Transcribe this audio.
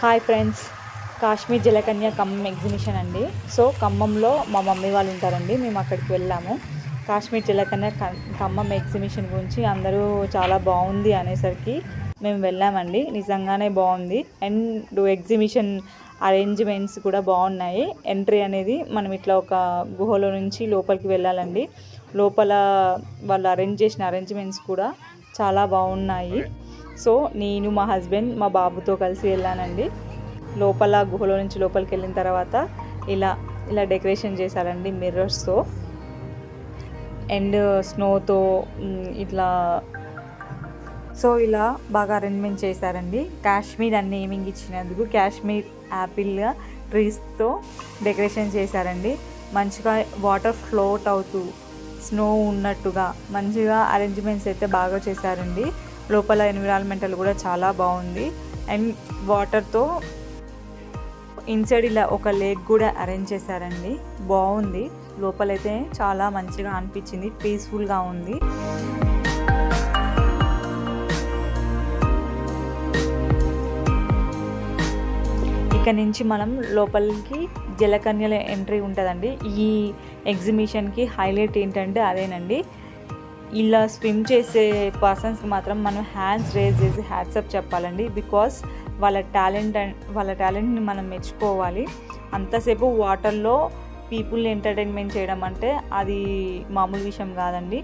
Hi friends, Kashmir Jalakanya Khammam exhibition అండి. So ఖమ్మంలో మా మమ్మీ వాళ్ళు ఉంటారండి, మేము అక్కడికి వెళ్ళాము. కాశ్మీర్ జలకన్య ఖమ్మం ఎగ్జిబిషన్ గురించి అందరూ చాలా బాగుంది అనేసరికి మేము వెళ్ళామండి. నిజంగానే బాగుంది. అండ్ ఎగ్జిబిషన్ అరేంజ్మెంట్స్ కూడా బాగున్నాయి. ఎంట్రీ అనేది మనం ఇట్లా ఒక గుహలో నుంచి లోపలికి వెళ్ళాలండి. లోపల వాళ్ళు అరేంజ్ చేసిన అరేంజ్మెంట్స్ కూడా చాలా బాగున్నాయి. సో నేను మా హస్బెండ్ మా బాబుతో కలిసి వెళ్ళానండి. లోపల గుహలో నుంచి లోపలికి వెళ్ళిన తర్వాత ఇలా ఇలా డెకరేషన్ చేశారండి మిర్రర్స్తో అండ్ స్నోతో ఇట్లా. సో ఇలా బాగా అరేంజ్మెంట్ చేశారండి. కాశ్మీర్ అని నేమింగ్ ఇచ్చినందుకు కాశ్మీర్ యాపిల్ ట్రీస్తో డెకరేషన్ చేశారండి. మంచిగా వాటర్ ఫ్లోట్ అవుతూ స్నో ఉన్నట్టుగా మంచిగా అరేంజ్మెంట్స్ అయితే బాగా చేశారండి. లోపల ఎన్విరాన్మెంటల్ కూడా చాలా బాగుంది. అండ్ వాటర్తో ఇన్సైడ్ ఇలా ఒక లేక్ కూడా అరేంజ్ చేశారండి. బాగుంది. లోపలైతే చాలా మంచిగా అనిపించింది, పీస్ఫుల్గా ఉంది. ఇక నుంచి మనం లోపలికి జలకన్యల ఎంట్రీ ఉంటుందండి. ఈ ఎగ్జిబిషన్కి హైలైట్ ఏంటంటే అదేనండి, ఇలా స్విమ్ చేసే పర్సన్స్కి మాత్రం మనం హ్యాండ్స్ రేజ్ చేసి హ్యాట్సప్ చెప్పాలండి. బికాస్ వాళ్ళ టాలెంట్ని మనం మెచ్చుకోవాలి. అంతసేపు వాటర్లో పీపుల్ని ఎంటర్టైన్మెంట్ చేయడం అంటే అది మామూలు విషయం కాదండి.